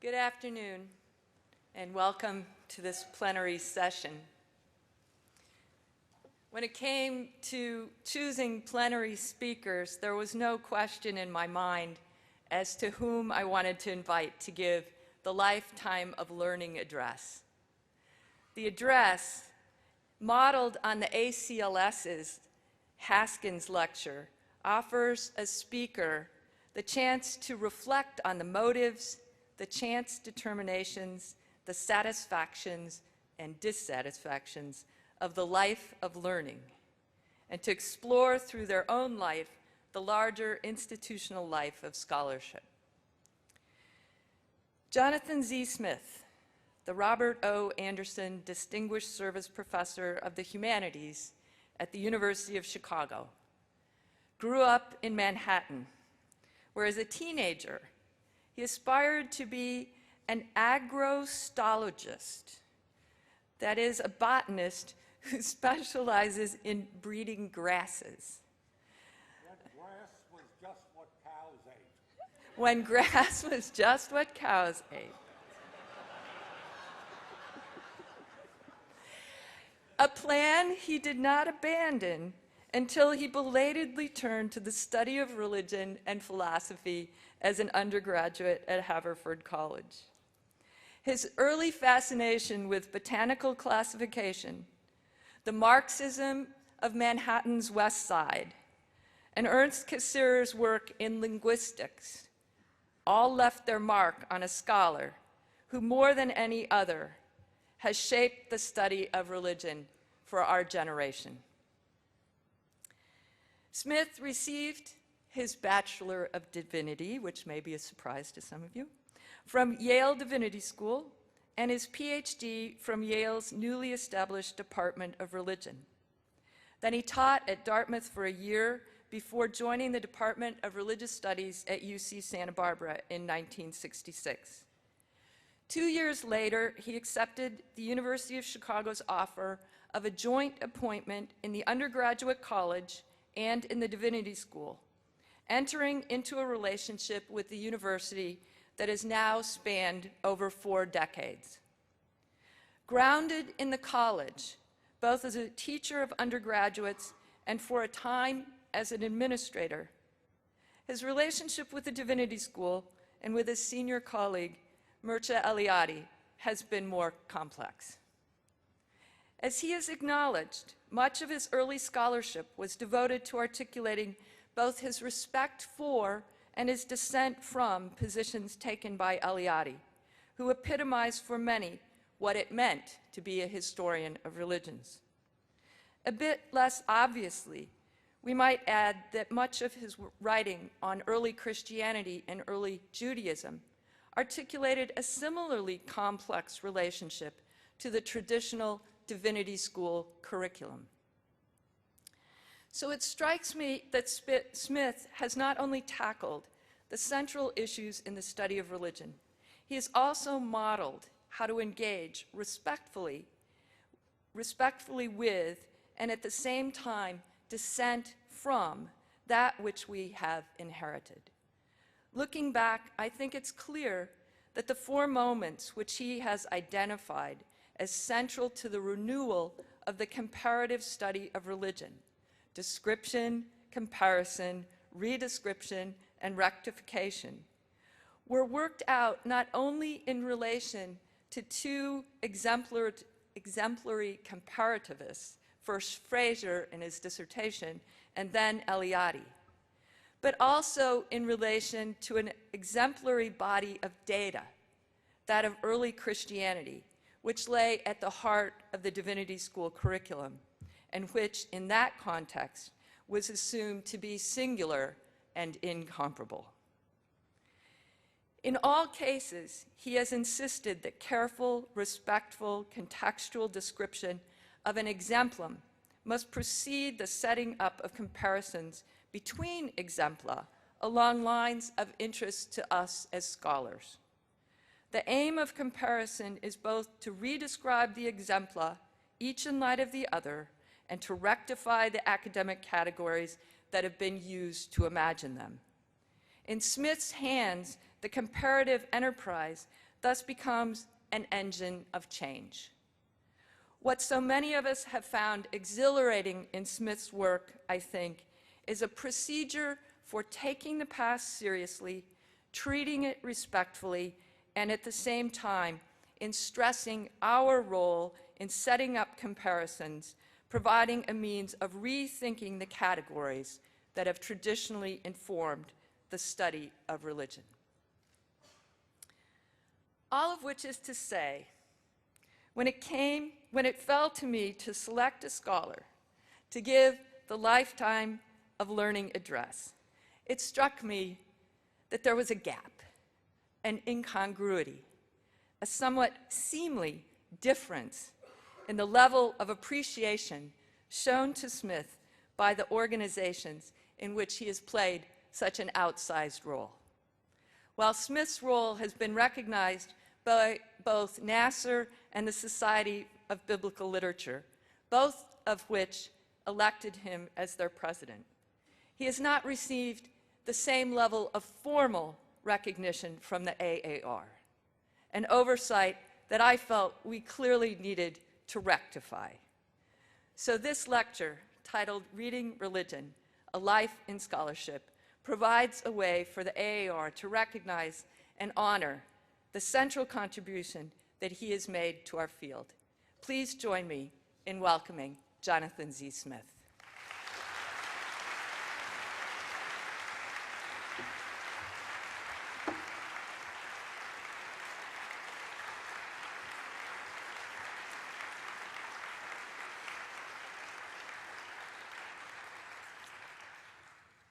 Good afternoon, and welcome to this plenary session. When it came to choosing plenary speakers, there was no question in my mind as to whom I wanted to invite to give the Lifetime of Learning address. The address, modeled on the ACLS's Haskins Lecture, offers a speaker the chance to reflect on the motives, the chance determinations, the satisfactions and dissatisfactions of the life of learning, and to explore through their own life the larger institutional life of scholarship. Jonathan Z. Smith, the Robert O. Anderson Distinguished Service Professor of the Humanities at the University of Chicago, grew up in Manhattan, where as a teenager, he aspired to be an agrostologist, that is, a botanist who specializes in breeding grasses. When grass was just what cows ate. A plan he did not abandon until he belatedly turned to the study of religion and philosophy as an undergraduate at Haverford College. His early fascination with botanical classification, the Marxism of Manhattan's West Side, and Ernst Cassirer's work in linguistics all left their mark on a scholar who, more than any other, has shaped the study of religion for our generation. Smith received his Bachelor of Divinity, which may be a surprise to some of you, from Yale Divinity School, and his PhD from Yale's newly established Department of Religion. Then he taught at Dartmouth for a year before joining the Department of Religious Studies at UC Santa Barbara in 1966. 2 years later, he accepted the University of Chicago's offer of a joint appointment in the undergraduate college and in the Divinity School, entering into a relationship with the university that has now spanned over 4 decades. Grounded in the college, both as a teacher of undergraduates and for a time as an administrator, his relationship with the Divinity School and with his senior colleague, Mircea Eliade, has been more complex. As he has acknowledged, much of his early scholarship was devoted to articulating both his respect for and his dissent from positions taken by Eliade, who epitomized for many what it meant to be a historian of religions. A bit less obviously, we might add that much of his writing on early Christianity and early Judaism articulated a similarly complex relationship to the traditional Divinity School curriculum. So it strikes me that Smith has not only tackled the central issues in the study of religion, he has also modeled how to engage respectfully with, and at the same time dissent from, that which we have inherited. Looking back, I think it's clear that the 4 moments which he has identified as central to the renewal of the comparative study of religion, description, comparison, redescription, and rectification, were worked out not only in relation to 2 exemplary comparativists, first Fraser in his dissertation, and then Eliade, but also in relation to an exemplary body of data, that of early Christianity, which lay at the heart of the Divinity School curriculum, and which, in that context, was assumed to be singular and incomparable. In all cases, he has insisted that careful, respectful, contextual description of an exemplum must precede the setting up of comparisons between exempla along lines of interest to us as scholars. The aim of comparison is both to redescribe the exempla, each in light of the other, and to rectify the academic categories that have been used to imagine them. In Smith's hands, the comparative enterprise thus becomes an engine of change. What so many of us have found exhilarating in Smith's work, I think, is a procedure for taking the past seriously, treating it respectfully, and at the same time, in stressing our role in setting up comparisons, providing a means of rethinking the categories that have traditionally informed the study of religion. All of which is to say, when it fell to me to select a scholar to give the Lifetime of Learning address, it struck me that there was a gap, an incongruity, a somewhat seemly difference in the level of appreciation shown to Smith by the organizations in which he has played such an outsized role. While Smith's role has been recognized by both Nasser and the Society of Biblical Literature, both of which elected him as their president, he has not received the same level of formal recognition from the AAR, an oversight that I felt we clearly needed to rectify. So this lecture, titled Reading Religion, A Life in Scholarship, provides a way for the AAR to recognize and honor the central contribution that he has made to our field. Please join me in welcoming Jonathan Z. Smith.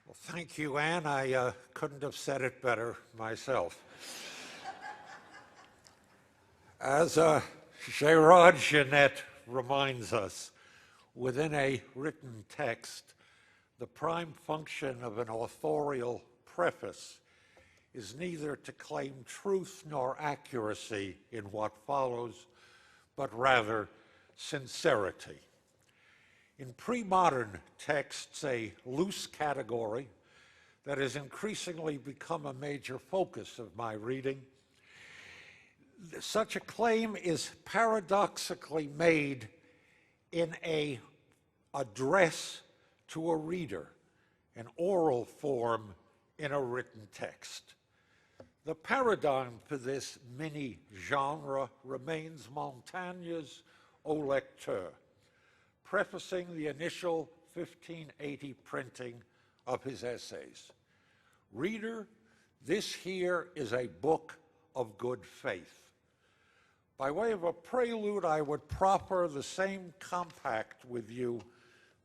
Well, thank you, Anne. I couldn't have said it better myself. As Gérard Genette reminds us, within a written text, the prime function of an authorial preface is neither to claim truth nor accuracy in what follows, but rather sincerity. In pre-modern texts, a loose category that has increasingly become a major focus of my reading, such a claim is paradoxically made in an address to a reader, an oral form in a written text. The paradigm for this mini-genre remains Montaigne's Au Lecteur, prefacing the initial 1580 printing of his essays. Reader, this here is a book of good faith. By way of a prelude, I would proffer the same compact with you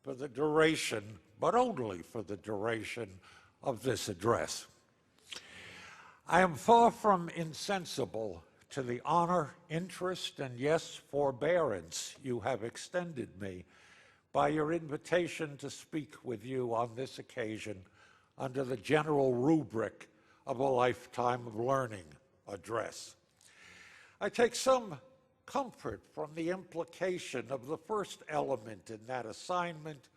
for the duration, but only for the duration of this address. I am far from insensible to the honor, interest, and yes, forbearance you have extended me by your invitation to speak with you on this occasion under the general rubric of a Lifetime of Learning address. I take some comfort from the implication of the first element in that assignment,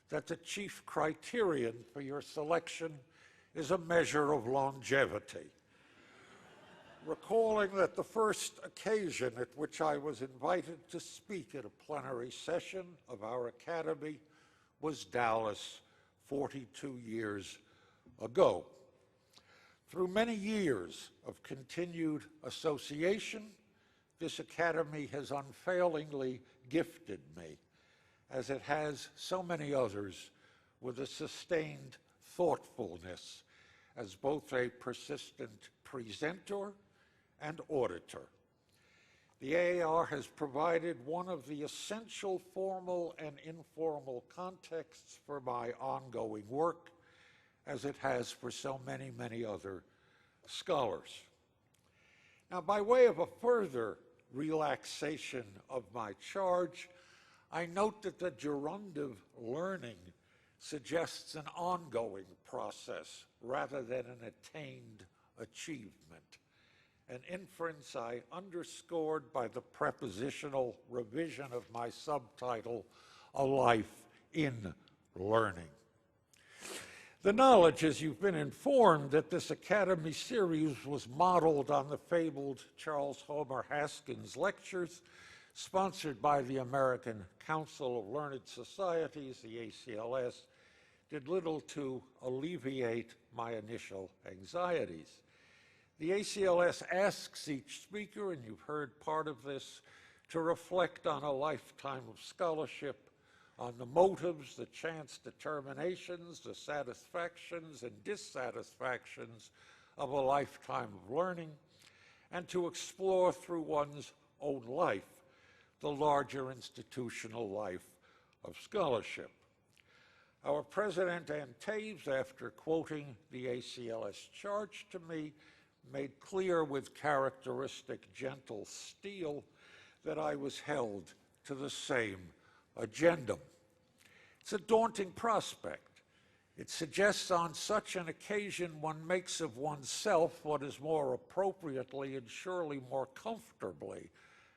that the chief criterion for your selection is a measure of longevity. Recalling that the first occasion at which I was invited to speak at a plenary session of our academy was Dallas 42 years ago. Through many years of continued association, this academy has unfailingly gifted me, as it has so many others, with a sustained thoughtfulness as both a persistent presenter and auditor. The AAR has provided one of the essential formal and informal contexts for my ongoing work, as it has for so many, many other scholars. Now, by way of a further relaxation of my charge, I note that the gerund of learning suggests an ongoing process rather than an attained achievement, an inference I underscored by the prepositional revision of my subtitle, A Life in Learning. The knowledge, as you've been informed, that this Academy series was modeled on the fabled Charles Homer Haskins lectures, sponsored by the American Council of Learned Societies, the ACLS, did little to alleviate my initial anxieties. The ACLS asks each speaker, and you've heard part of this, to reflect on a lifetime of scholarship, on the motives, the chance determinations, the satisfactions and dissatisfactions of a lifetime of learning, and to explore through one's own life the larger institutional life of scholarship. Our president, Ann Taves, after quoting the ACLS charge to me, made clear with characteristic gentle steel that I was held to the same agendum. It's a daunting prospect. It suggests on such an occasion one makes of oneself what is more appropriately and surely more comfortably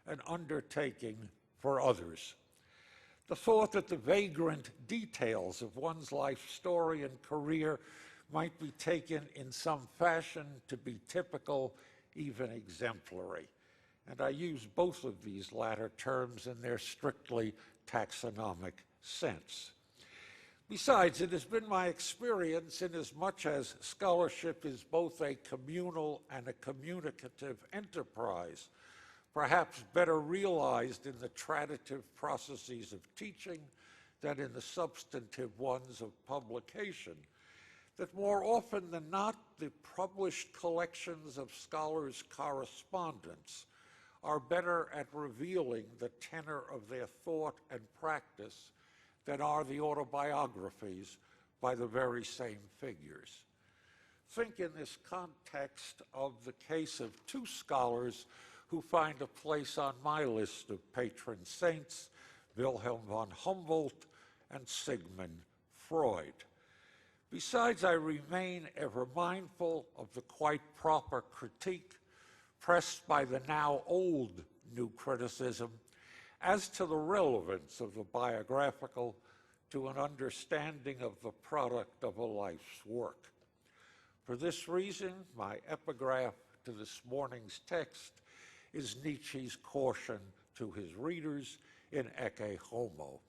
an undertaking for others. The thought that the vagrant details of one's life story and career might be taken in some fashion to be typical, even exemplary. And I use both of these latter terms in their strictly taxonomic sense. Besides, it has been my experience, inasmuch as scholarship is both a communal and a communicative enterprise, perhaps better realized in the traditive processes of teaching than in the substantive ones of publication, that more often than not, the published collections of scholars' correspondence are better at revealing the tenor of their thought and practice than are the autobiographies by the very same figures. Think in this context of the case of two scholars who find a place on my list of patron saints, Wilhelm von Humboldt and Sigmund Freud. Besides, I remain ever mindful of the quite proper critique pressed by the now old new criticism as to the relevance of the biographical to an understanding of the product of a life's work. For this reason, my epigraph to this morning's text is Nietzsche's caution to his readers in Ecce Homo.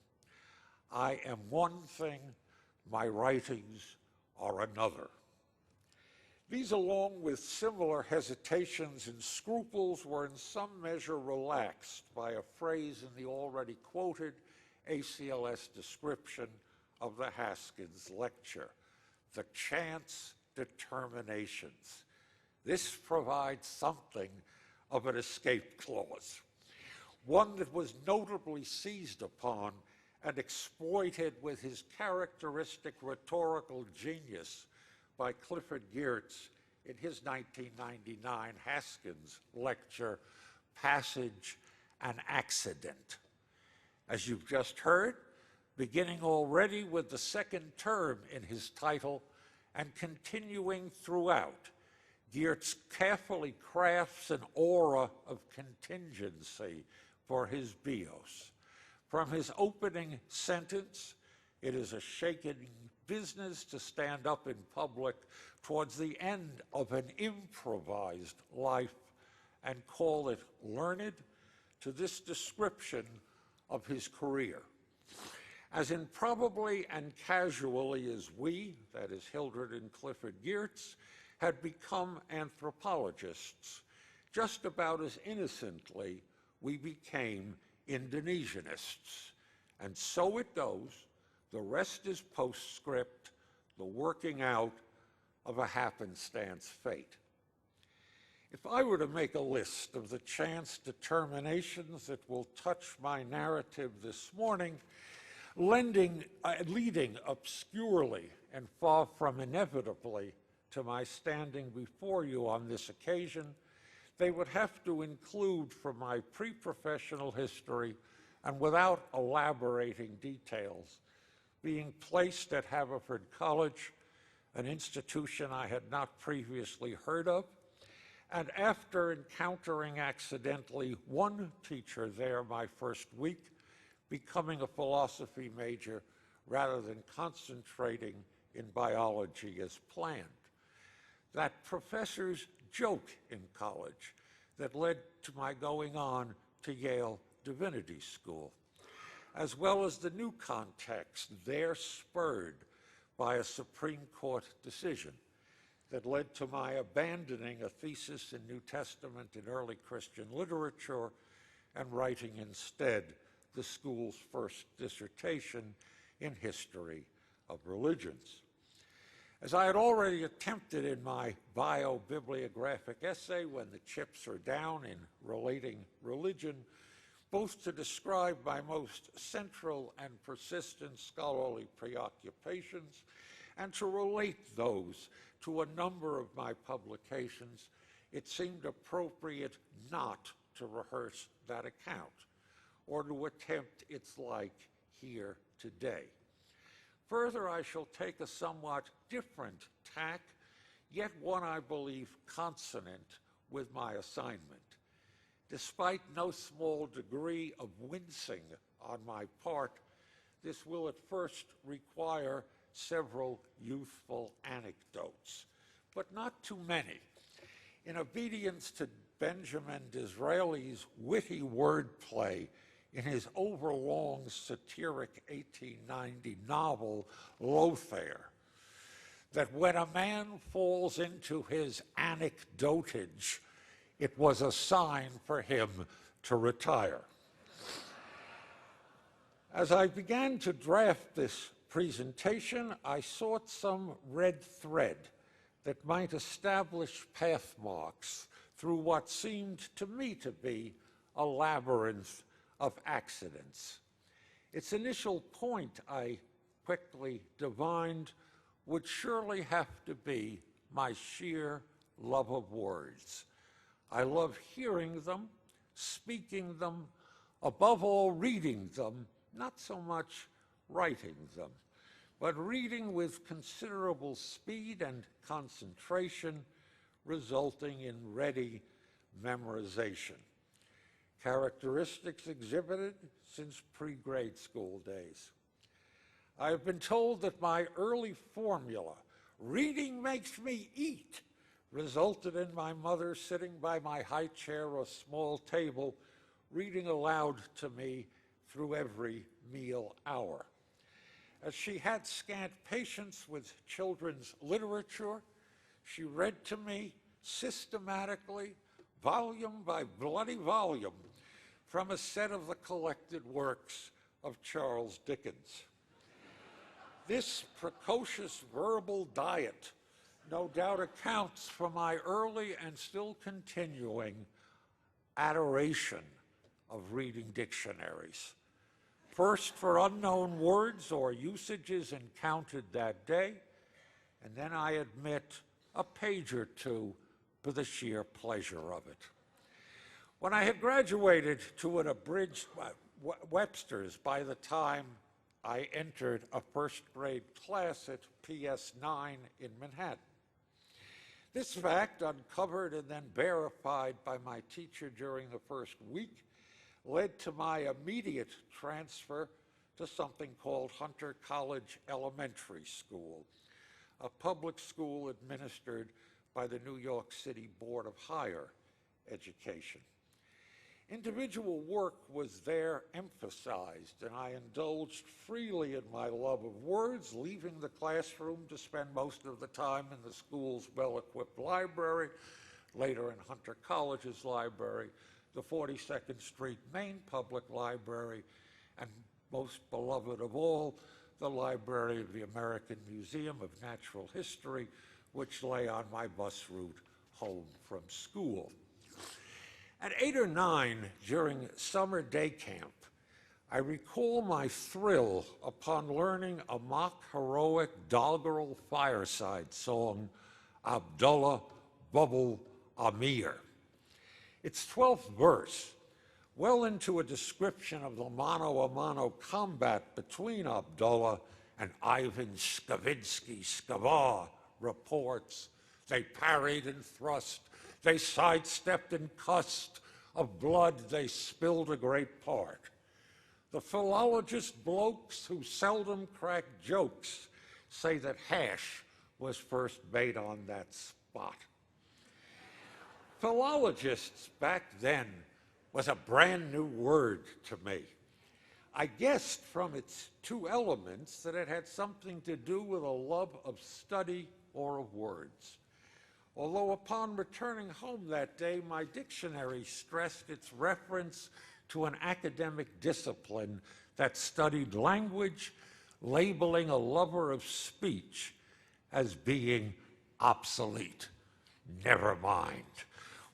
I am one thing, my writings are another. These, along with similar hesitations and scruples, were in some measure relaxed by a phrase in the already quoted ACLS description of the Haskins lecture, the chance determinations. This provides something of an escape clause, one that was notably seized upon and exploited with his characteristic rhetorical genius by Clifford Geertz in his 1999 Haskins lecture, Passage and Accident. As you've just heard, beginning already with the second term in his title and continuing throughout, Geertz carefully crafts an aura of contingency for his bios. From his opening sentence, it is a shaking business to stand up in public towards the end of an improvised life and call it learned, to this description of his career. As improbably and casually as we, that is Hildred and Clifford Geertz, had become anthropologists, just about as innocently we became Indonesianists. And so it goes. The rest is postscript, the working out of a happenstance fate. If I were to make a list of the chance determinations that will touch my narrative this morning, leading obscurely and far from inevitably to my standing before you on this occasion, they would have to include from my pre-professional history and without elaborating details, being placed at Haverford College, an institution I had not previously heard of, and after encountering accidentally one teacher there my first week, becoming a philosophy major rather than concentrating in biology as planned, that professors joke in college that led to my going on to Yale Divinity School, as well as the new context there spurred by a Supreme Court decision that led to my abandoning a thesis in New Testament and early Christian literature and writing instead the school's first dissertation in history of religions. As I had already attempted in my bio-bibliographic essay, When the Chips Are Down in Relating Religion, both to describe my most central and persistent scholarly preoccupations and to relate those to a number of my publications, it seemed appropriate not to rehearse that account or to attempt its like here today. Further, I shall take a somewhat different tack, yet one I believe consonant with my assignment. Despite no small degree of wincing on my part, this will at first require several youthful anecdotes, but not too many. In obedience to Benjamin Disraeli's witty wordplay in his overlong satiric 1890 novel, Lothair, that when a man falls into his anecdotage, it was a sign for him to retire. As I began to draft this presentation, I sought some red thread that might establish path marks through what seemed to me to be a labyrinth of accidents. Its initial point, I quickly divined, would surely have to be my sheer love of words. I love hearing them, speaking them, above all reading them, not so much writing them, but reading with considerable speed and concentration, resulting in ready memorization. Characteristics exhibited since pre-grade school days. I have been told that my early formula, reading makes me eat, resulted in my mother sitting by my high chair or small table, reading aloud to me through every meal hour. As she had scant patience with children's literature, she read to me systematically, volume by bloody volume, from a set of the collected works of Charles Dickens. This precocious verbal diet no doubt accounts for my early and still continuing adoration of reading dictionaries. First for unknown words or usages encountered that day, and then I admit a page or two for the sheer pleasure of it. When I had graduated to an abridged Webster's by the time I entered a first grade class at PS 9 in Manhattan. This fact, uncovered and then verified by my teacher during the first week, led to my immediate transfer to something called Hunter College Elementary School, a public school administered by the New York City Board of Higher Education. Individual work was there emphasized, and I indulged freely in my love of words, leaving the classroom to spend most of the time in the school's well-equipped library, later in Hunter College's library, the 42nd Street Main Public Library, and most beloved of all, the library of the American Museum of Natural History, which lay on my bus route home from school. At 8 or 9, during summer day camp, I recall my thrill upon learning a mock heroic doggerel fireside song, Abdullah Bubble Amir. Its 12th verse, well into a description of the mano-a-mano combat between Abdullah and Ivan Skavinsky Skavar, reports, they parried and thrust, they sidestepped and cussed, of blood they spilled a great part. The philologist blokes who seldom crack jokes say that hash was first made on that spot. Philologists back then was a brand new word to me. I guessed from its two elements that it had something to do with a love of study or of words. Although upon returning home that day, my dictionary stressed its reference to an academic discipline that studied language, labeling a lover of speech as being obsolete. Never mind.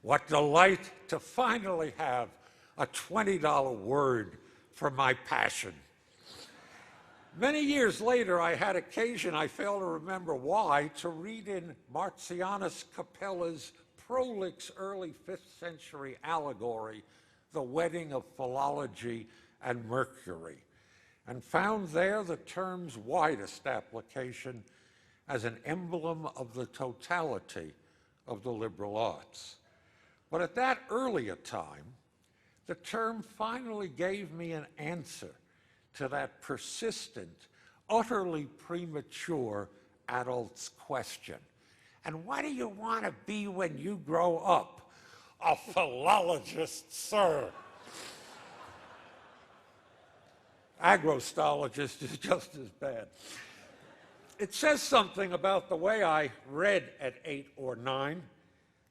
What delight to finally have a $20 word for my passion. Many years later, I had occasion, I fail to remember why, to read in Marcianus Capella's prolix early 5th century allegory, The Wedding of Philology and Mercury, and found there the term's widest application as an emblem of the totality of the liberal arts. But at that earlier time, the term finally gave me an answer to that persistent, utterly premature adult's question. And what do you want to be when you grow up? A philologist, sir. Agrostologist is just as bad. It says something about the way I read at 8 or 9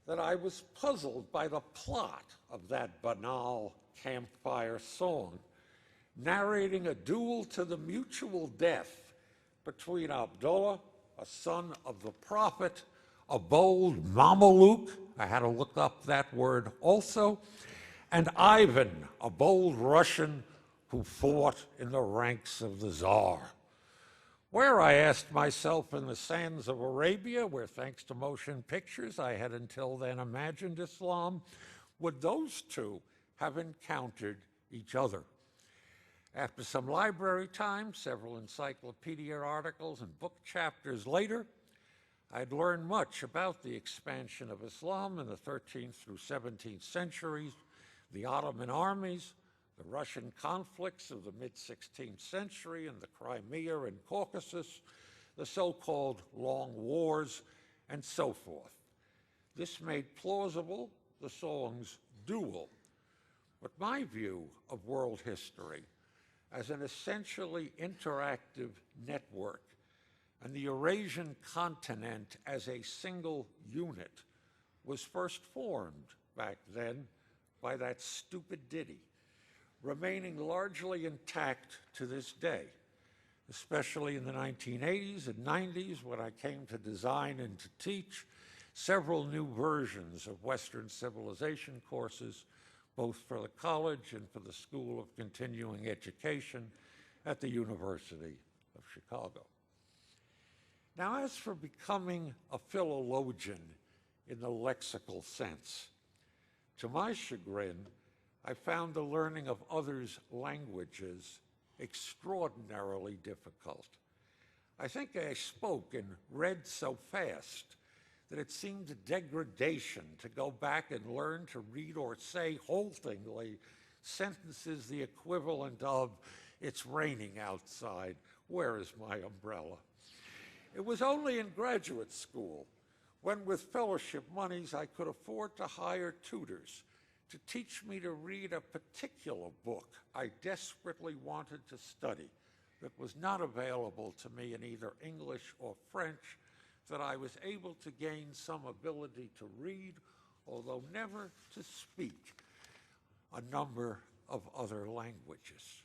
that I was puzzled by the plot of that banal campfire song, narrating a duel to the mutual death between Abdullah, a son of the prophet, a bold Mameluke, I had to look up that word also, and Ivan, a bold Russian who fought in the ranks of the Tsar. Where, I asked myself, in the sands of Arabia, where thanks to motion pictures I had until then imagined Islam, would those two have encountered each other? After some library time, several encyclopedia articles, and book chapters later, I'd learned much about the expansion of Islam in the 13th through 17th centuries, the Ottoman armies, the Russian conflicts of the mid-16th century in the Crimea and Caucasus, the so-called Long Wars, and so forth. This made plausible the song's duel. But my view of world history as an essentially interactive network and the Eurasian continent as a single unit was first formed back then by that stupid ditty, remaining largely intact to this day, especially in the 1980s and 90s when I came to design and to teach several new versions of Western civilization courses, both for the college and for the School of Continuing Education at the University of Chicago. Now, as for becoming a philologian in the lexical sense, to my chagrin, I found the learning of others' languages extraordinarily difficult. I think I spoke and read so fast that it seemed a degradation to go back and learn to read or say haltingly sentences the equivalent of, "It's raining outside, where is my umbrella?" It was only in graduate school, when with fellowship monies I could afford to hire tutors to teach me to read a particular book I desperately wanted to study that was not available to me in either English or French, that I was able to gain some ability to read, although never to speak, a number of other languages.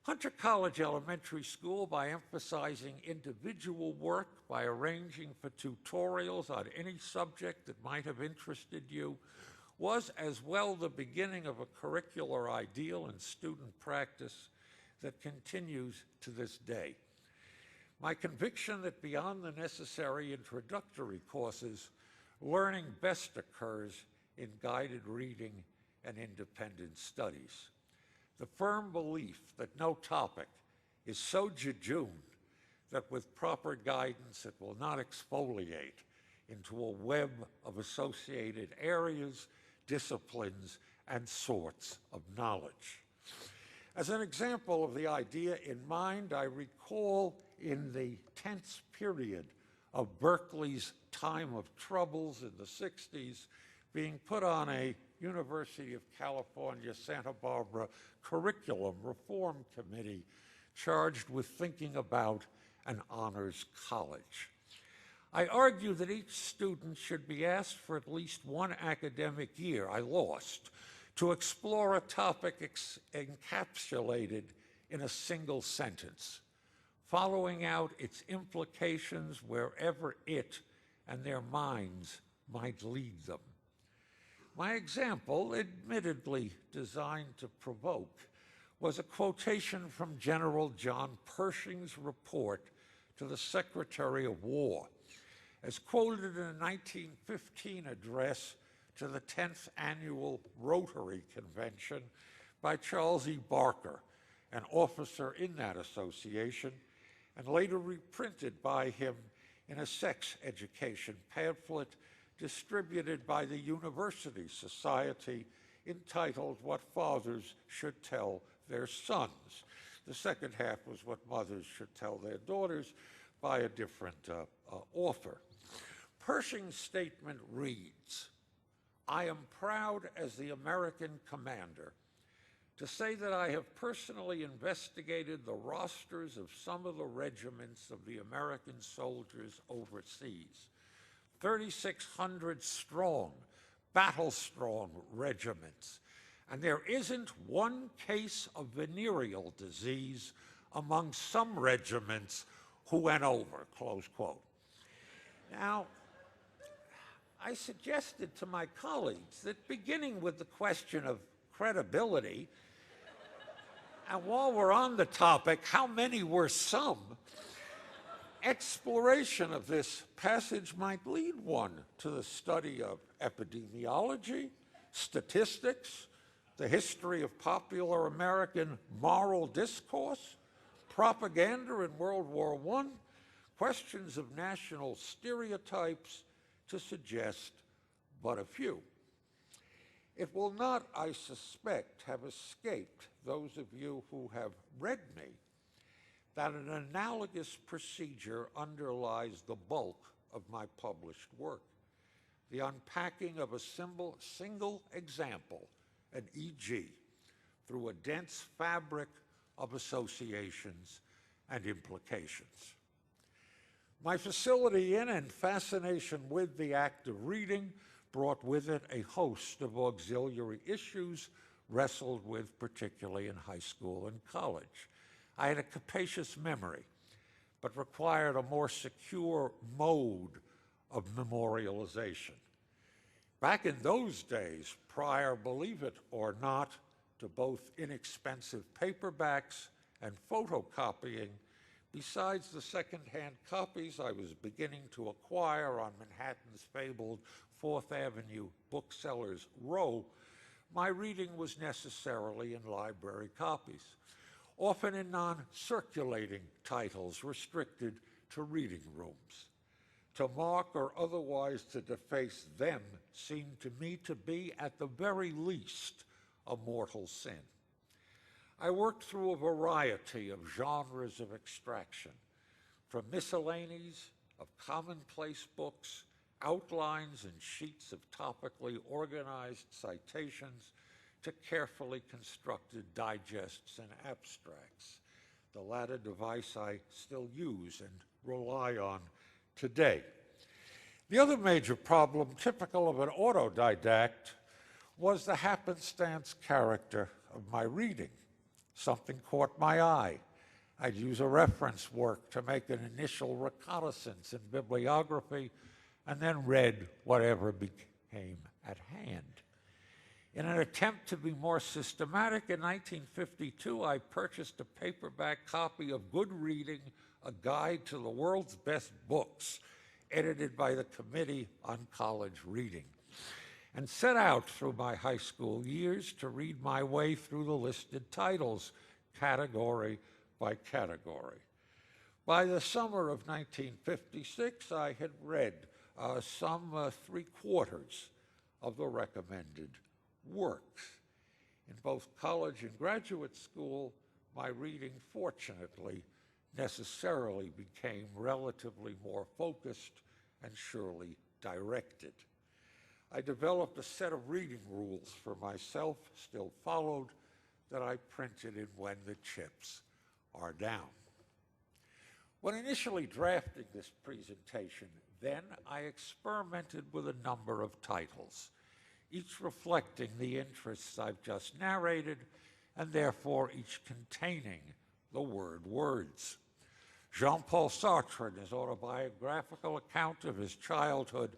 Hunter College Elementary School, by emphasizing individual work, by arranging for tutorials on any subject that might have interested you, was as well the beginning of a curricular ideal and student practice that continues to this day. My conviction that beyond the necessary introductory courses, learning best occurs in guided reading and independent studies. The firm belief that no topic is so jejune that with proper guidance it will not exfoliate into a web of associated areas, disciplines, and sorts of knowledge. As an example of the idea in mind, I recall in the tense period of Berkeley's time of troubles in the 60s, being put on a University of California, Santa Barbara curriculum reform committee charged with thinking about an honors college. I argued that each student should be asked for at least one academic year, I lost, to explore a topic encapsulated in a single sentence, following out its implications wherever it and their minds might lead them. My example, admittedly designed to provoke, was a quotation from General John Pershing's report to the Secretary of War, as quoted in a 1915 address to the 10th Annual Rotary Convention by Charles E. Barker, an officer in that association, and later reprinted by him in a sex education pamphlet distributed by the University Society entitled What Fathers Should Tell Their Sons. The second half was What Mothers Should Tell Their Daughters by a different author. Pershing's statement reads, "I am proud as the American commander to say that I have personally investigated the rosters of some of the regiments of the American soldiers overseas, 3,600 strong, battle-strong regiments, and there isn't one case of venereal disease among some regiments who went over," close quote. Now, I suggested to my colleagues that beginning with the question of credibility, and while we're on the topic, how many were some, exploration of this passage might lead one to the study of epidemiology, statistics, the history of popular American moral discourse, propaganda in World War I, questions of national stereotypes, to suggest but a few. It will not, I suspect, have escaped those of you who have read me that an analogous procedure underlies the bulk of my published work, the unpacking of a single example, an e.g., through a dense fabric of associations and implications. My facility in and fascination with the act of reading brought with it a host of auxiliary issues wrestled with particularly in high school and college. I had a capacious memory, but required a more secure mode of memorialization. Back in those days, prior, believe it or not, to both inexpensive paperbacks and photocopying, besides the second-hand copies I was beginning to acquire on Manhattan's fabled 4th Avenue Booksellers Row, my reading was necessarily in library copies, often in non-circulating titles restricted to reading rooms. To mark or otherwise to deface them seemed to me to be, at the very least, a mortal sin. I worked through a variety of genres of extraction, from miscellanies of commonplace books, outlines and sheets of topically organized citations, to carefully constructed digests and abstracts, the latter device I still use and rely on today. The other major problem, typical of an autodidact, was the happenstance character of my reading. Something caught my eye. I'd use a reference work to make an initial reconnaissance in bibliography, and then read whatever became at hand. In an attempt to be more systematic, in 1952, I purchased a paperback copy of Good Reading, A Guide to the World's Best Books, edited by the Committee on College Reading, and set out through my high school years to read my way through the listed titles, category by category. By the summer of 1956, I had read some 3/4 of the recommended works. In both college and graduate school, my reading, fortunately, necessarily became relatively more focused and surely directed. I developed a set of reading rules for myself, still followed, that I printed in When the Chips Are Down. When initially drafting this presentation, then I experimented with a number of titles, each reflecting the interests I've just narrated, and therefore each containing the word words. Jean-Paul Sartre, in his autobiographical account of his childhood,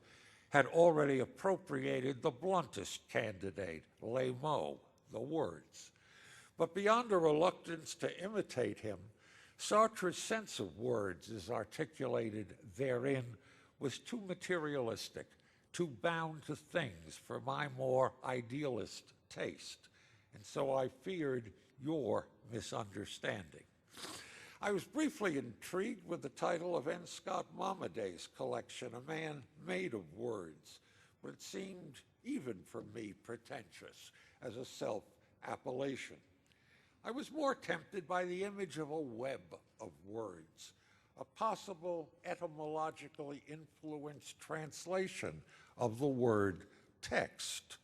had already appropriated the bluntest candidate, les mots, the words. But beyond a reluctance to imitate him, Sartre's sense of words, as articulated therein, was too materialistic, too bound to things for my more idealist taste, and so I feared your misunderstanding. I was briefly intrigued with the title of N. Scott Momaday's collection, A Man Made of Words, but it seemed, even for me, pretentious as a self-appellation. I was more tempted by the image of a web of words, a possible etymologically influenced translation of the word text.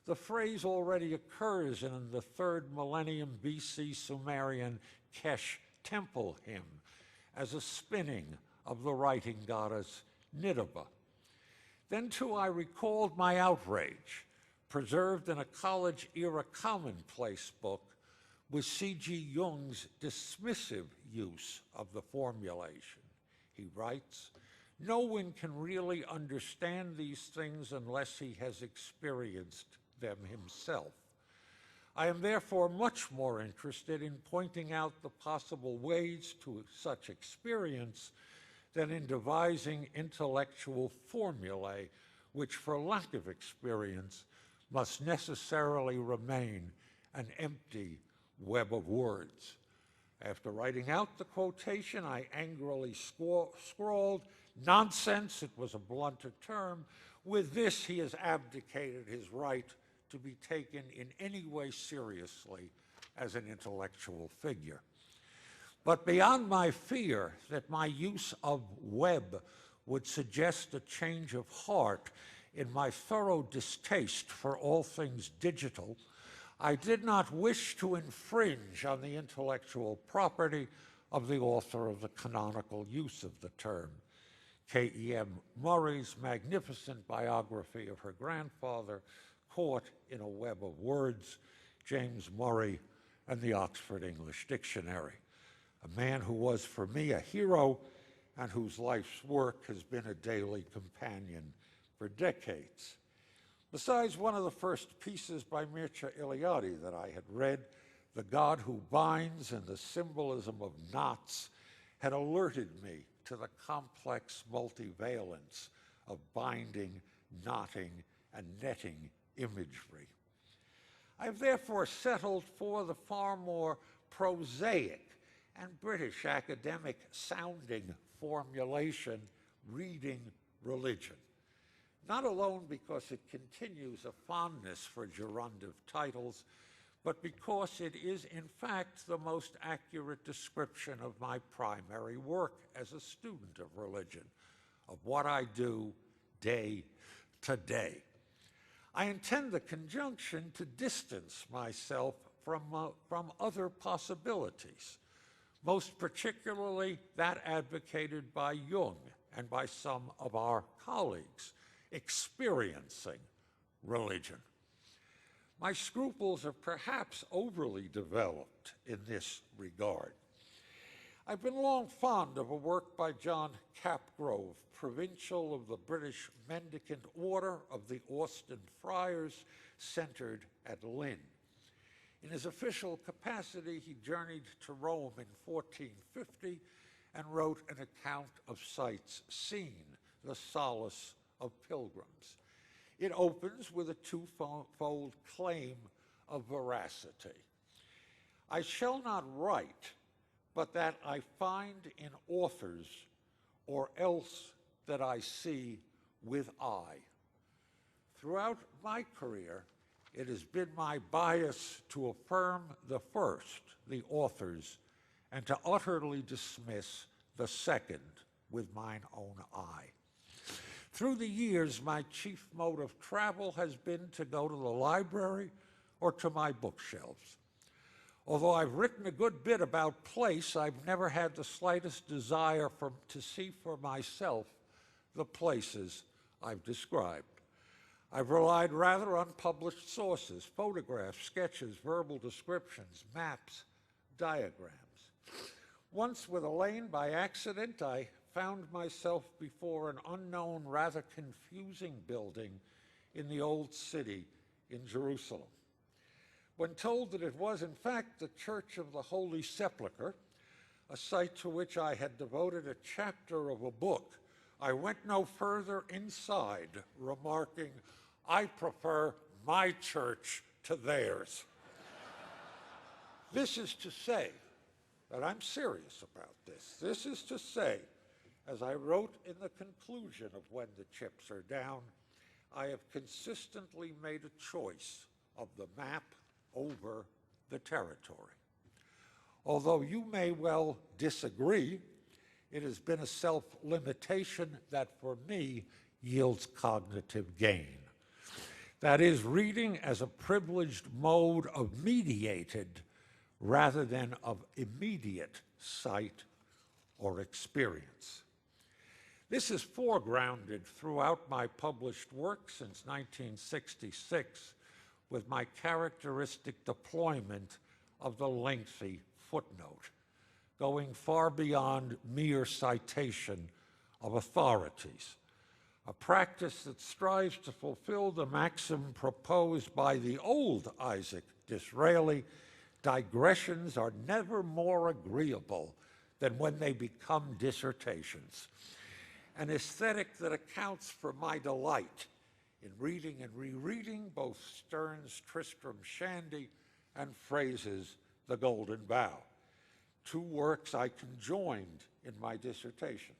The phrase already occurs in the 3rd millennium BC Sumerian Kesh temple hymn as a spinning of the writing goddess Nineveh. Then, too, I recalled my outrage, preserved in a college-era commonplace book, with C.G. Jung's dismissive use of the formulation. He writes, "No one can really understand these things unless he has experienced them himself. I am therefore much more interested in pointing out the possible ways to such experience than in devising intellectual formulae which, for lack of experience, must necessarily remain an empty web of words." After writing out the quotation, I angrily scrawled, "Nonsense," it was a blunter term, "with this he has abdicated his right to be taken in any way seriously as an intellectual figure." But beyond my fear that my use of web would suggest a change of heart in my thorough distaste for all things digital, I did not wish to infringe on the intellectual property of the author of the canonical use of the term. K.E.M. Murray's magnificent biography of her grandfather, Caught in a Web of Words, James Murray, and the Oxford English Dictionary. A man who was, for me, a hero and whose life's work has been a daily companion for decades. Besides, one of the first pieces by Mircea Eliade that I had read, The God Who Binds and the Symbolism of Knots, had alerted me to the complex multivalence of binding, knotting, and netting imagery. I have therefore settled for the far more prosaic and British academic-sounding formulation, reading religion. Not alone because it continues a fondness for gerundive titles, but because it is in fact the most accurate description of my primary work as a student of religion, of what I do day to day. I intend the conjunction to distance myself from other possibilities, most particularly that advocated by Jung and by some of our colleagues, experiencing religion. My scruples are perhaps overly developed in this regard. I've been long fond of a work by John Capgrove, provincial of the British Mendicant Order of the Austin Friars, centered at Lynn. In his official capacity, he journeyed to Rome in 1450 and wrote an account of sights seen, the solace of pilgrims. It opens with a twofold claim of veracity. I shall not write, but that I find in authors, or else that I see with eye. Throughout my career, it has been my bias to affirm the first, the authors, and to utterly dismiss the second with mine own eye. Through the years, my chief mode of travel has been to go to the library or to my bookshelves. Although I've written a good bit about place, I've never had the slightest desire to see for myself the places I've described. I've relied rather on published sources, photographs, sketches, verbal descriptions, maps, diagrams. Once with Elaine, by accident, I found myself before an unknown, rather confusing building in the Old City in Jerusalem. When told that it was, in fact, the Church of the Holy Sepulchre, a site to which I had devoted a chapter of a book, I went no further inside, remarking, "I prefer my church to theirs." This is to say that I'm serious about this. This is to say, as I wrote in the conclusion of When the Chips Are Down, I have consistently made a choice of the map over the territory. Although you may well disagree, it has been a self-limitation that for me yields cognitive gain. That is, reading as a privileged mode of mediated rather than of immediate sight or experience. This is foregrounded throughout my published work since 1966 with my characteristic deployment of the lengthy footnote, going far beyond mere citation of authorities, a practice that strives to fulfill the maxim proposed by the old Isaac Disraeli: digressions are never more agreeable than when they become dissertations, an aesthetic that accounts for my delight in reading and rereading both Sterne's Tristram Shandy and Fraser's The Golden Bough, two works I conjoined in my dissertation,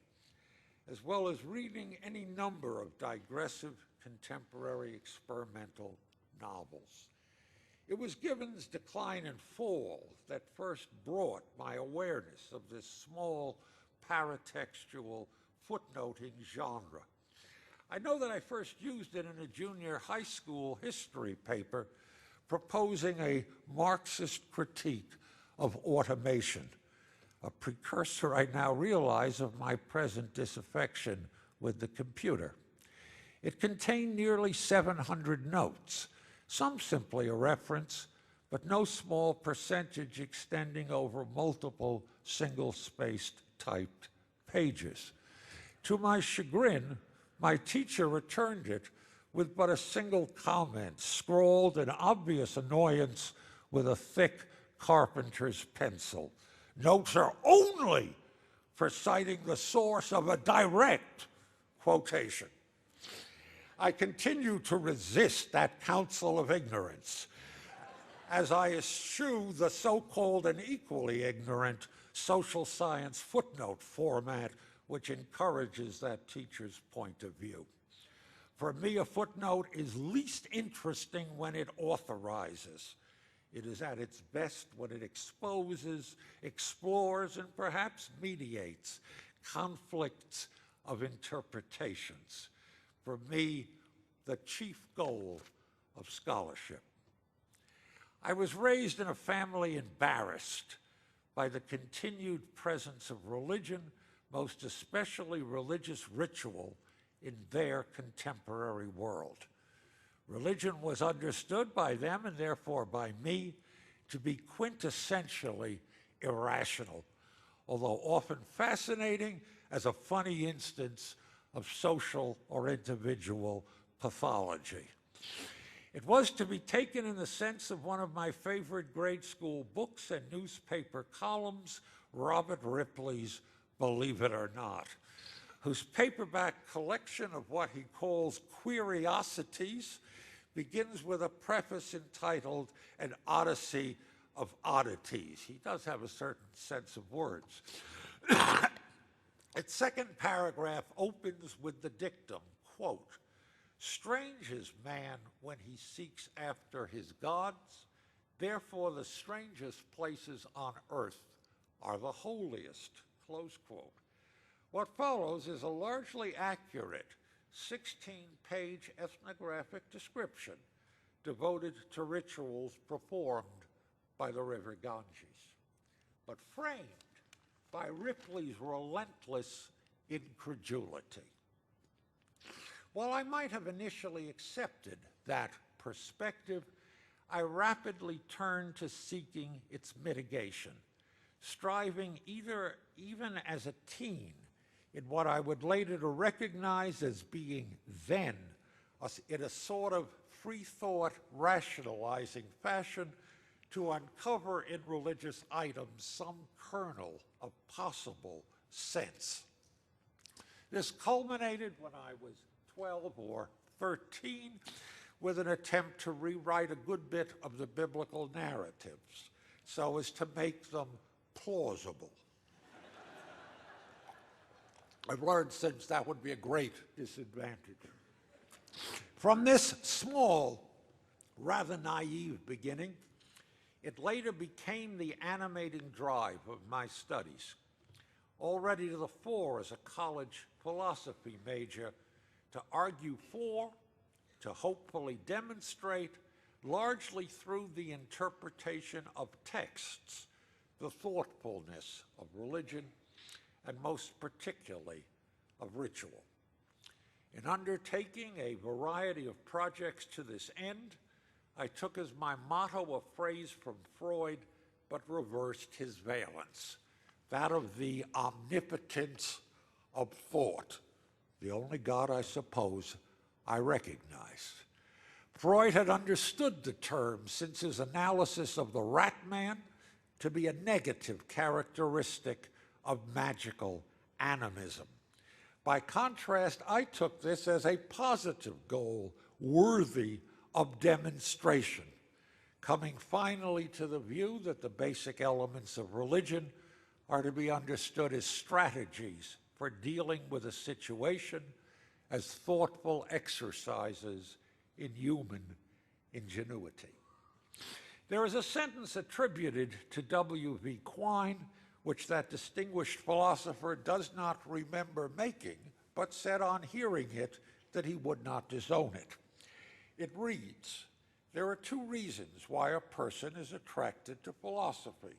as well as reading any number of digressive contemporary experimental novels. It was Gibbon's Decline and Fall that first brought my awareness of this small paratextual footnoting genre. I know that I first used it in a junior high school history paper proposing a Marxist critique of automation, a precursor I now realize of my present disaffection with the computer. It contained nearly 700 notes, some simply a reference, but no small percentage extending over multiple single-spaced typed pages. To my chagrin, my teacher returned it with but a single comment, scrawled in obvious annoyance with a thick carpenter's pencil. Notes are only for citing the source of a direct quotation. I continue to resist that counsel of ignorance as I eschew the so-called and equally ignorant social science footnote format which encourages that teacher's point of view. For me, a footnote is least interesting when it authorizes. It is at its best when it exposes, explores, and perhaps mediates conflicts of interpretations. For me, the chief goal of scholarship. I was raised in a family embarrassed by the continued presence of religion, most especially religious ritual, in their contemporary world. Religion was understood by them, and therefore by me, to be quintessentially irrational, although often fascinating as a funny instance of social or individual pathology. It was to be taken in the sense of one of my favorite grade school books and newspaper columns, Robert Ripley's Believe It or Not, whose paperback collection of what he calls queeriosities begins with a preface entitled An Odyssey of Oddities. He does have a certain sense of words. Its second paragraph opens with the dictum, quote, Strange is man when he seeks after his gods. Therefore, the strangest places on earth are the holiest. Close quote. What follows is a largely accurate 16-page ethnographic description devoted to rituals performed by the river Ganges, but framed by Ripley's relentless incredulity. While I might have initially accepted that perspective, I rapidly turned to seeking its mitigation, striving even as a teen in what I would later to recognize as being then, in a sort of free-thought, rationalizing fashion, to uncover in religious items some kernel of possible sense. This culminated when I was 12 or 13 with an attempt to rewrite a good bit of the biblical narratives so as to make them plausible. I've learned since that would be a great disadvantage. From this small, rather naive beginning, it later became the animating drive of my studies. Already to the fore as a college philosophy major, to argue for, to hopefully demonstrate, largely through the interpretation of texts, the thoughtfulness of religion, and most particularly of ritual. In undertaking a variety of projects to this end, I took as my motto a phrase from Freud, but reversed his valence, that of the omnipotence of thought, the only God, I suppose, I recognized. Freud had understood the term since his analysis of the rat man to be a negative characteristic of magical animism. By contrast, I took this as a positive goal worthy of demonstration, coming finally to the view that the basic elements of religion are to be understood as strategies for dealing with a situation, as thoughtful exercises in human ingenuity. There is a sentence attributed to W.V. Quine, which that distinguished philosopher does not remember making, but said on hearing it that he would not disown it. It reads, "There are two reasons why a person is attracted to philosophy.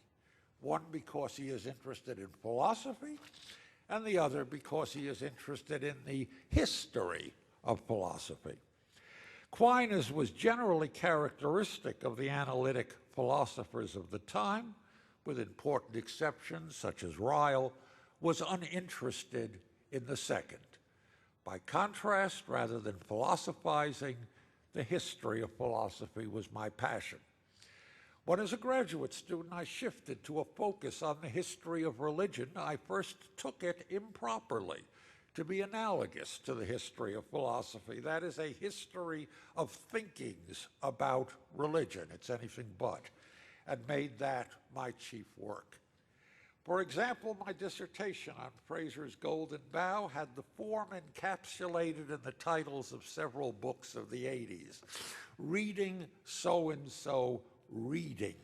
One because he is interested in philosophy, and the other because he is interested in the history of philosophy." Quine, as was generally characteristic of the analytic philosophers of the time, with important exceptions such as Ryle, was uninterested in the second. By contrast, rather than philosophizing, the history of philosophy was my passion. When as a graduate student I shifted to a focus on the history of religion, I first took it improperly to be analogous to the history of philosophy. That is a history of thinkings about religion. It's anything but, and made that my chief work. For example, my dissertation on Fraser's Golden Bough had the form encapsulated in the titles of several books of the 80s. Reading so-and-so reading.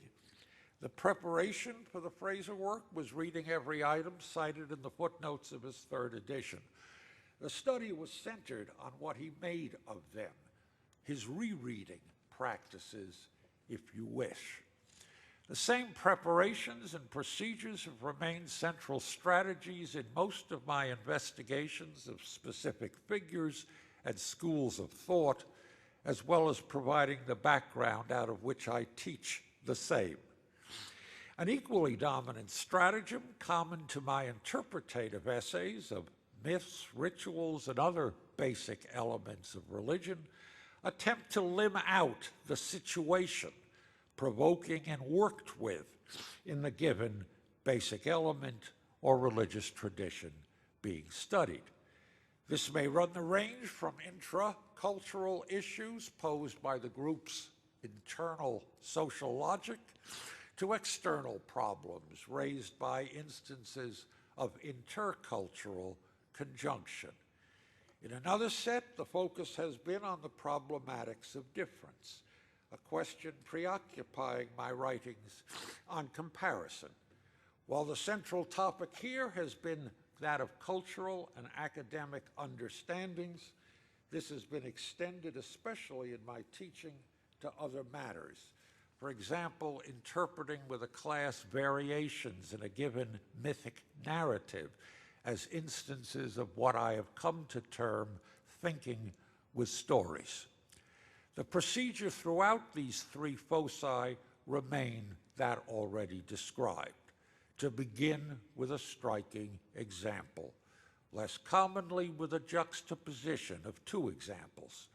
The preparation for the Fraser work was reading every item cited in the footnotes of his third edition. The study was centered on what he made of them, his rereading practices, if you wish. The same preparations and procedures have remained central strategies in most of my investigations of specific figures and schools of thought, as well as providing the background out of which I teach the same. An equally dominant stratagem common to my interpretative essays of myths, rituals, and other basic elements of religion attempt to limb out the situation provoking and worked with in the given basic element or religious tradition being studied. This may run the range from intra-cultural issues posed by the group's internal social logic to external problems raised by instances of intercultural conjunction. In another set, the focus has been on the problematics of difference, a question preoccupying my writings on comparison, while the central topic here has been that of cultural and academic understandings. This has been extended, especially in my teaching, to other matters. For example, interpreting with a class variations in a given mythic narrative as instances of what I have come to term thinking with stories. The procedure throughout these three foci remain that already described. To begin with a striking example, less commonly with a juxtaposition of two examples,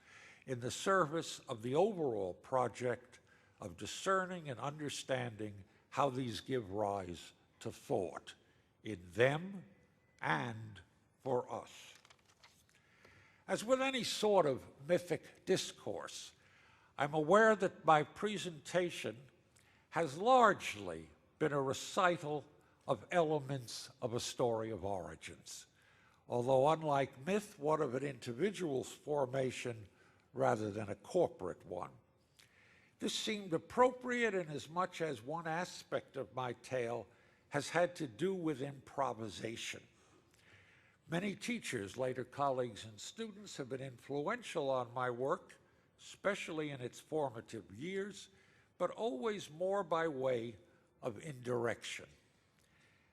in the service of the overall project of discerning and understanding how these give rise to thought in them and for us. As with any sort of mythic discourse, I'm aware that my presentation has largely been a recital of elements of a story of origins, although unlike myth, one of an individual's formation rather than a corporate one. This seemed appropriate inasmuch as one aspect of my tale has had to do with improvisation. Many teachers, later colleagues and students, have been influential on my work, especially in its formative years, but always more by way of indirection.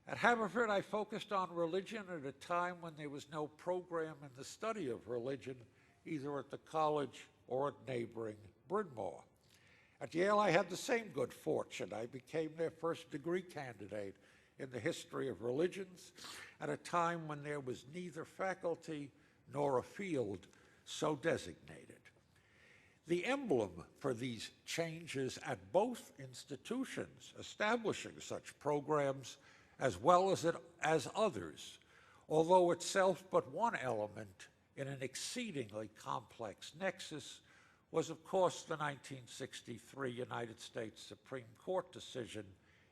At Haverford, I focused on religion at a time when there was no program in the study of religion, either at the college or at neighboring Bryn Mawr. At Yale, I had the same good fortune. I became their first degree candidate in the history of religions at a time when there was neither faculty nor a field so designated. The emblem for these changes at both institutions establishing such programs as well as others, although itself but one element in an exceedingly complex nexus, was of course the 1963 United States Supreme Court decision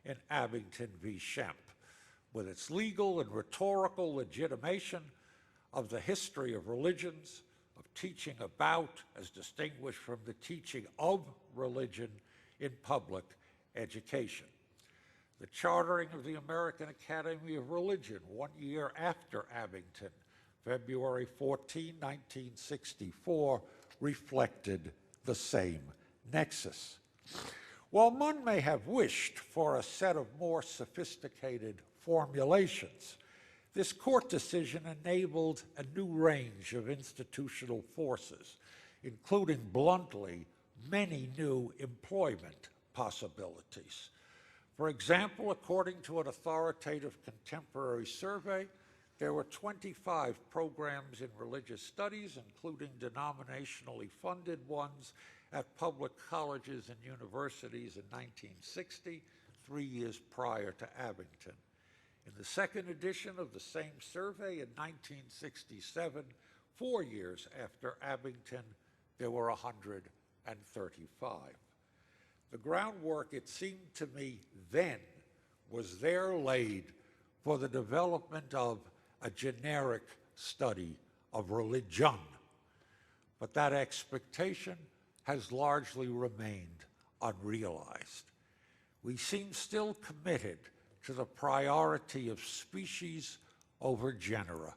in Abington v. Schempp, with its legal and rhetorical legitimation of the history of religions, of teaching about as distinguished from the teaching of religion in public education. The chartering of the American Academy of Religion 1 year after Abington, February 14, 1964, reflected the same nexus. While one may have wished for a set of more sophisticated formulations, this court decision enabled a new range of institutional forces, including, bluntly, many new employment possibilities. For example, according to an authoritative contemporary survey, there were 25 programs in religious studies, including denominationally funded ones, at public colleges and universities in 1960, 3 years prior to Abington. In the second edition of the same survey in 1967, 4 years after Abington, there were 135. The groundwork, it seemed to me then, was there laid for the development of a generic study of religion. But that expectation has largely remained unrealized. We seem still committed to the priority of species over genera,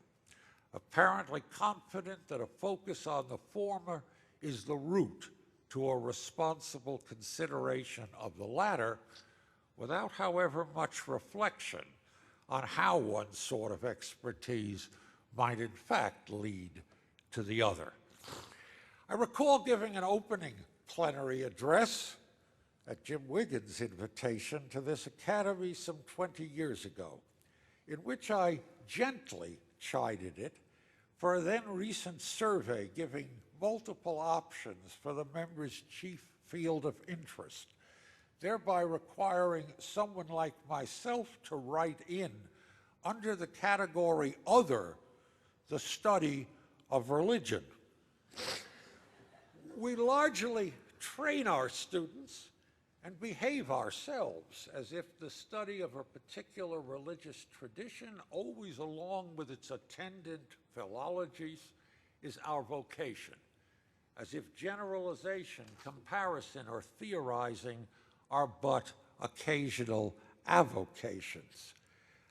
apparently confident that a focus on the former is the route to a responsible consideration of the latter, without, however, much reflection on how one sort of expertise might in fact lead to the other. I recall giving an opening plenary address at Jim Wiggins' invitation to this academy some 20 years ago, in which I gently chided it for a then recent survey giving multiple options for the members' chief field of interest, thereby requiring someone like myself to write in, under the category other, the study of religion. We largely train our students and behave ourselves as if the study of a particular religious tradition, always along with its attendant philologies, is our vocation, as if generalization, comparison, or theorizing are but occasional avocations.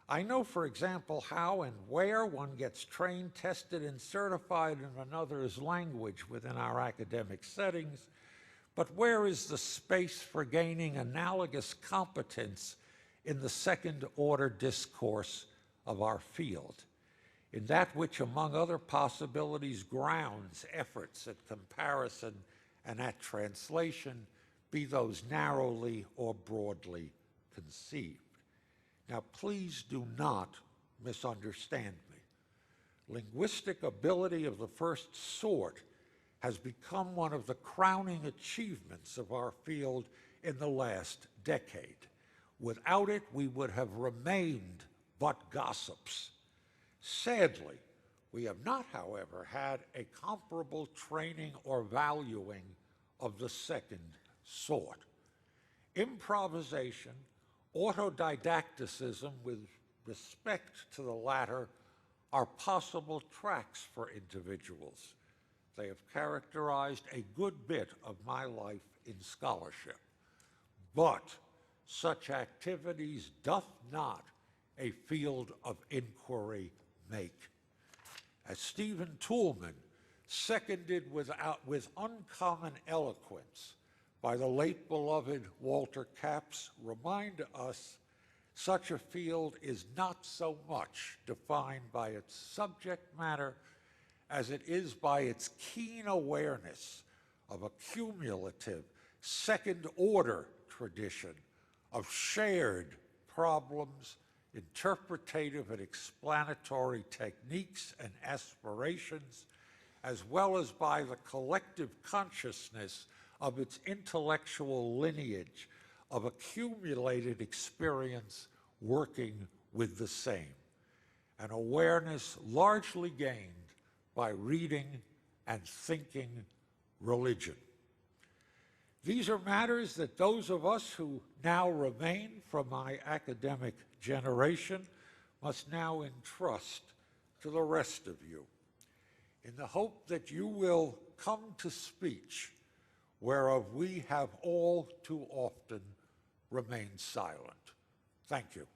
I know, for example, how and where one gets trained, tested, and certified in another's language within our academic settings, but where is the space for gaining analogous competence in the second-order discourse of our field, in that which, among other possibilities, grounds efforts at comparison and at translation, be those narrowly or broadly conceived? Now, please do not misunderstand me. Linguistic ability of the first sort has become one of the crowning achievements of our field in the last decade. Without it, we would have remained but gossips. Sadly, we have not, however, had a comparable training or valuing of the second sort. Improvisation, autodidacticism with respect to the latter are possible tracks for individuals. They have characterized a good bit of my life in scholarship. But such activities doth not a field of inquiry make. As Stephen Toulmin, seconded with uncommon eloquence by the late beloved Walter Capps, remind us such a field is not so much defined by its subject matter as it is by its keen awareness of a cumulative second-order tradition of shared problems, interpretative and explanatory techniques and aspirations, as well as by the collective consciousness of its intellectual lineage of accumulated experience working with the same, an awareness largely gained by reading and thinking religion. These are matters that those of us who now remain from my academic generation must now entrust to the rest of you, in the hope that you will come to speech whereof we have all too often remained silent. Thank you.